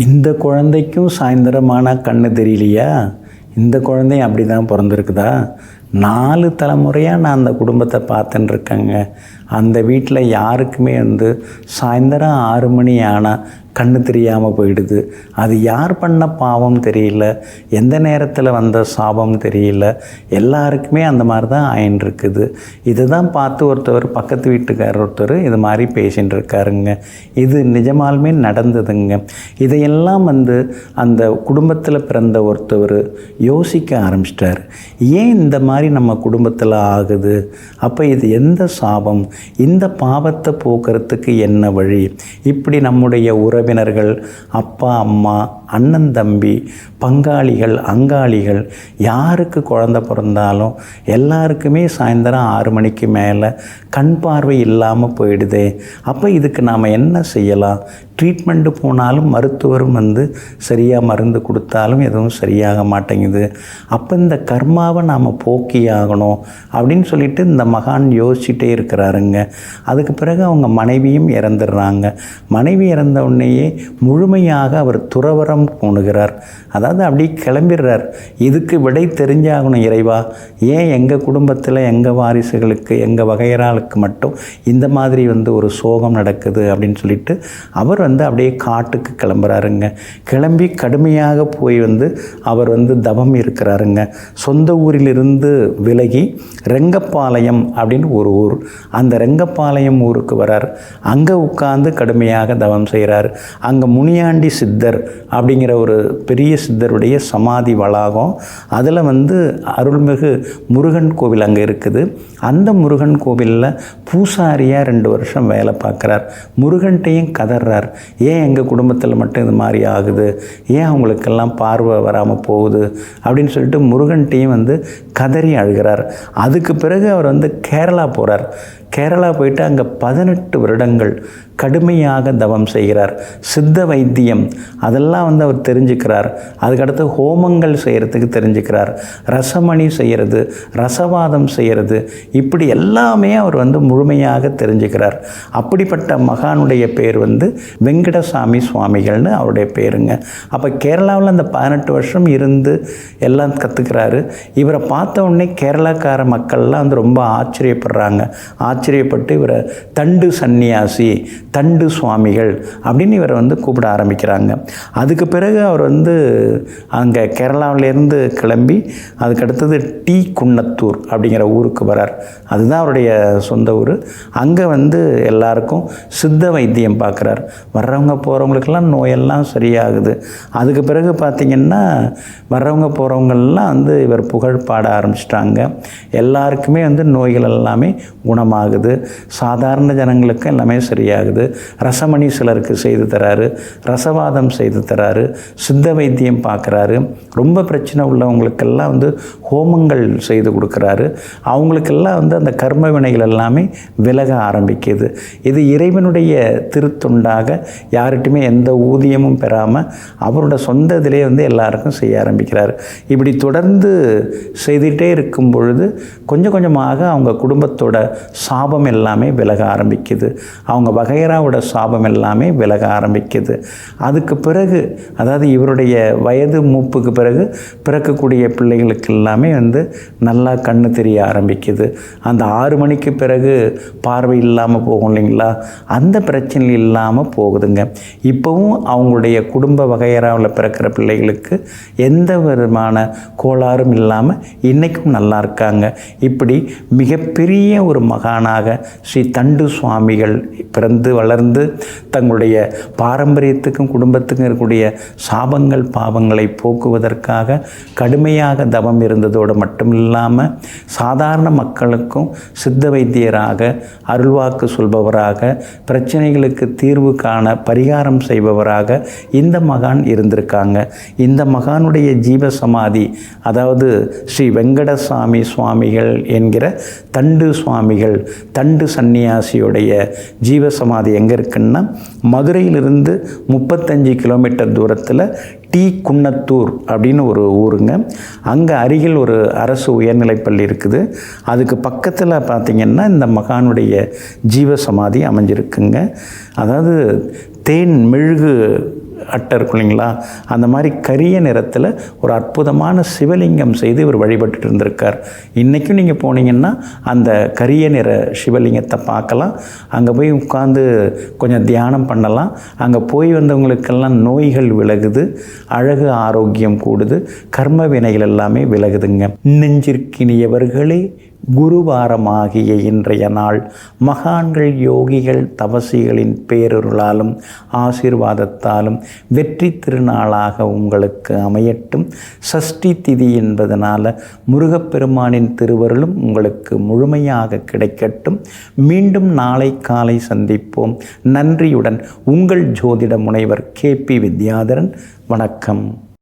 இந்த குழந்தைக்கும் சாயந்தரமானால் கண்ணு தெரியலையா? இந்த குழந்தையும் அப்படி தான் பிறந்திருக்குதா? 4 தலைமுறையாக நான் அந்த குடும்பத்தை பார்த்துன்னு இருக்கேங்க. அந்த வீட்டில் யாருக்குமே சாயந்தரம் 6 மணி ஆனால் கண்ணு தெரியாமல் போயிடுது. அது யார் பண்ண பாவம் தெரியல, எந்த நேரத்தில் வந்த சாபம் தெரியல. எல்லாருக்குமே அந்த மாதிரி தான் ஆயின்னு இருக்குது. இதை தான் பார்த்து ஒருத்தர் பக்கத்து வீட்டுக்காரர் ஒருத்தர் இது மாதிரி பேசின்னு இருக்காருங்க. இது நிஜமாலுமே நடந்ததுங்க. இதையெல்லாம் அந்த குடும்பத்தில் பிறந்த ஒருத்தவர் யோசிக்க ஆரம்பிச்சிட்டார். ஏன் இந்த மாதிரி நம்ம குடும்பத்தில் ஆகுது? அப்போ இது எந்த சாபம்? இந்த பாவத்தை போக்குறதுக்கு என்ன வழி? இப்படி நம்முடைய உறவினர்கள், அப்பா அம்மா, அண்ணன் தம்பி, பங்காளிகள், அங்காளிகள் யாருக்கு குழந்தை பிறந்தாலும் எல்லாருக்குமே சாயந்தரம் 6 மணிக்கு மேலே கண் பார்வை இல்லாமல் போயிடுதே. அப்போ இதுக்கு நாம் என்ன செய்யலாம்? ட்ரீட்மெண்ட்டு போனாலும் மருத்துவரும் சரியாக மருந்து கொடுத்தாலும் எதுவும் சரியாக மாட்டேங்குது. அப்போ இந்த கர்மாவை நாம் போக்கி ஆகணும் அப்படின்னு சொல்லிட்டு இந்த மகான் யோசிச்சுட்டே இருக்கிறாருங்க. அதுக்கு பிறகு அவங்க மனைவியும் இறந்துடுறாங்க. மனைவி இறந்த உடனேயே முழுமையாக அவர் துறவரம் பூணுகிறார். அதாவது அப்படி கிளம்பிடுறார். இதுக்கு விடை தெரிஞ்சாகணும் இறைவா, ஏன் எங்கள் குடும்பத்தில் எங்கள் வாரிசுகளுக்கு எங்கள் வகையறாளுக்கு மட்டும் இந்த மாதிரி ஒரு சோகம் நடக்குது அப்படின்னு சொல்லிட்டு அவர் அப்படியே காட்டுக்கு கிளம்புறாருங்க. கிளம்பி கடுமையாக போய் அவர் தவம் இருக்கிறாருங்க. சொந்த ஊரிலிருந்து விலகி ரெங்கப்பாளையம் அப்படின்னு ஒரு ஊர், அந்த ரெங்கப்பாளையம் ஊருக்கு வரார். அங்கே உட்கார்ந்து கடுமையாக தவம் செய்கிறார். அங்கே முனியாண்டி சித்தர் அப்படிங்கிற ஒரு பெரிய சித்தருடைய சமாதி வளாகம், அதில் அருள்மிகு முருகன் கோவில் அங்கே இருக்குது. அந்த முருகன் கோவிலில் பூசாரியாக 2 வருஷம் வேலை பார்க்குறார். முருகன்ட்டையும் கதறார், ஏன் எங்கள் குடும்பத்தில் மட்டும் இது மாதிரி ஆகுது, ஏன் அவங்களுக்கெல்லாம் பார்வை வராமல் போகுது அப்படின்னு சொல்லிட்டு முருகன்ட்டையும் கதறி அழுகிறார். அதுக்கு பிறகு அவர் கேரளா போகிறார். கேரளா போயிட்டு அங்கே 18 வருடங்கள் கடுமையாக தவம் செய்கிறார். சித்த வைத்தியம் அதெல்லாம் அவர் தெரிஞ்சுக்கிறார். அதுக்கடுத்து ஹோமங்கள் செய்கிறதுக்கு தெரிஞ்சுக்கிறார். ரசமணி செய்கிறது, ரசவாதம் செய்கிறது, இப்படி எல்லாமே அவர் முழுமையாக தெரிஞ்சுக்கிறார். அப்படிப்பட்ட மகானுடைய பேர் வெங்கடசாமி சுவாமிகள்னு அவருடைய பேருங்க. அப்போ கேரளாவில் அந்த 18 வருஷம் இருந்து எல்லாம் கற்றுக்கிறாரு. இவரை பார்த்த உடனே கேரளாக்கார மக்கள்லாம் ரொம்ப ஆச்சரியப்படுறாங்க. ஆச்சரியப்பட்டு இவரை தண்டு சந்நியாசி, தண்டு சுவாமிகள் அப்படின்னு இவரை கூப்பிட ஆரம்பிக்கிறாங்க. அதுக்கு பிறகு அவர் அங்கே கேரளாவிலேருந்து கிளம்பி அதுக்கடுத்தது டி குன்னத்தூர் அப்படிங்கிற ஊருக்கு வரார். அதுதான் அவருடைய சொந்த ஊர். அங்கே எல்லாருக்கும் சித்த வைத்தியம் பார்க்குறார். வர்றவங்க போகிறவங்களுக்கெல்லாம் நோயெல்லாம் சரியாகுது. அதுக்கு பிறகு பார்த்திங்கன்னா வர்றவங்க போகிறவங்கெல்லாம் இவர் புகழ் பாட ஆரம்பிச்சிட்டாங்க. எல்லாருக்குமே நோய்கள் எல்லாமே குணமாகுது. சாதாரண ஜனங்களுக்கு எல்லாமே சரியாகுது. ரசமணி சிலருக்கு செய்து தராரு, ரசவாதம் செய்து தராரு, சித்த வைத்தியம் பார்க்குறாரு. ரொம்ப பிரச்சனை உள்ளவங்களுக்கெல்லாம் ஹோமங்கள் செய்து கொடுக்குறாரு. அவங்களுக்கெல்லாம் அந்த கர்ம வினைகள் எல்லாமே விலக ஆரம்பிக்குது. இது இறைவனுடைய திருத்தொண்டாக யார்கிட்டையுமே எந்த ஊதியமும் பெறாமல் அவரோட சொந்த இதிலே எல்லாருக்கும் செய்ய ஆரம்பிக்கிறார். இப்படி தொடர்ந்து செய்துகிட்டே இருக்கும் பொழுது கொஞ்சம் கொஞ்சமாக அவங்க குடும்பத்தோட சாபம் எல்லாமே விலக ஆரம்பிக்குது. அவங்க வகையறாவோட சாபம் எல்லாமே விலக ஆரம்பிக்குது. அதுக்கு பிறகு அதாவது இவருடைய வயது மூப்புக்கு பிறகு பிறக்கக்கூடிய பிள்ளைகளுக்கு எல்லாமே நல்லா கண்ணு தெரிய ஆரம்பிக்குது. அந்த 6 மணிக்கு பிறகு பார்வை இல்லாமல் போகும் இல்லைங்களா, அந்த பிரச்சனை இல்லாமல் போகுதுங்க. இப்போவும் அவங்களுடைய குடும்ப வகையறாவில் பிறக்கிற பிள்ளைகளுக்கு எந்த விதமான கோளாறும் இல்லாமல் இன்றைக்கும் நல்லா இருக்காங்க. இப்படி மிகப்பெரிய ஒரு மகானாக ஸ்ரீ தண்டு சுவாமிகள் பிறந்து வளர்ந்து தங்களுடைய பாரம்பரியத்துக்கும் குடும்பத்துக்கும் இருக்கக்கூடிய சாபங்கள் பாவங்களை போக்குவதற்காக கடுமையாக தவம் இருந்ததோடு மட்டும் இல்லாமல் சாதாரண மக்களுக்கும் சித்த வைத்தியராக, அருள்வாக்கு சொல்பவராக, பிரச்சனைகளுக்கு தீர்வு காண பரிகாரம் செய்பவராக இந்த மகான் இருந்திருக்காங்க. இந்த மகானுடைய ஜீவசமாதி அதாவது ஸ்ரீ வெங்கடசாமி சுவாமிகள் என்கிற தண்டு சுவாமிகள், தண்டு சந்நியாசியுடைய ஜீவசமாதி எங்கே இருக்குன்னா மதுரையிலிருந்து 35 கிலோமீட்டர் தூரத்தில் டி குன்னத்தூர் அப்படின்னு ஒரு ஊருங்க. அங்கே அருகில் ஒரு அரசு உயர்நிலைப்பள்ளி இருக்குது. அதுக்கு பக்கத்தில் பார்த்திங்கன்னா இந்த மகானுடைய ஜீவசமாதி அமைஞ்சிருக்குங்க. அதாவது தேன் மெழுகு அட்டை இருக்கும் இல்லைங்களா, அந்த மாதிரி கரிய நிறத்தில் ஒரு அற்புதமான சிவலிங்கம் செய்து இவர் வழிபட்டுட்டு இருந்திருக்கார். இன்றைக்கும் நீங்கள் போனீங்கன்னா அந்த கரிய நிற சிவலிங்கத்தை பார்க்கலாம். அங்கே போய் உட்காந்து கொஞ்சம் தியானம் பண்ணலாம். அங்கே போய் வந்தவங்களுக்கெல்லாம் நோய்கள் விலகுது, அழகு ஆரோக்கியம் கூடுது, கர்ம வினைகள் எல்லாமே விலகுதுங்க. நெஞ்சிற்கினியவர்களே, குருவாரமாகிய இன்றைய நாள் மகான்கள், யோகிகள், தவசிகளின் பேரருளாலும் ஆசீர்வாதத்தாலும் வெற்றி திருநாளாக உங்களுக்கு அமையட்டும். சஷ்டி திதி என்பதனால் முருகப்பெருமானின் திருவருளும் உங்களுக்கு முழுமையாக கிடைக்கட்டும். மீண்டும் நாளை காலை சந்திப்போம். நன்றியுடன் உங்கள் ஜோதிட முனைவர் KP வித்யாதரன். வணக்கம்.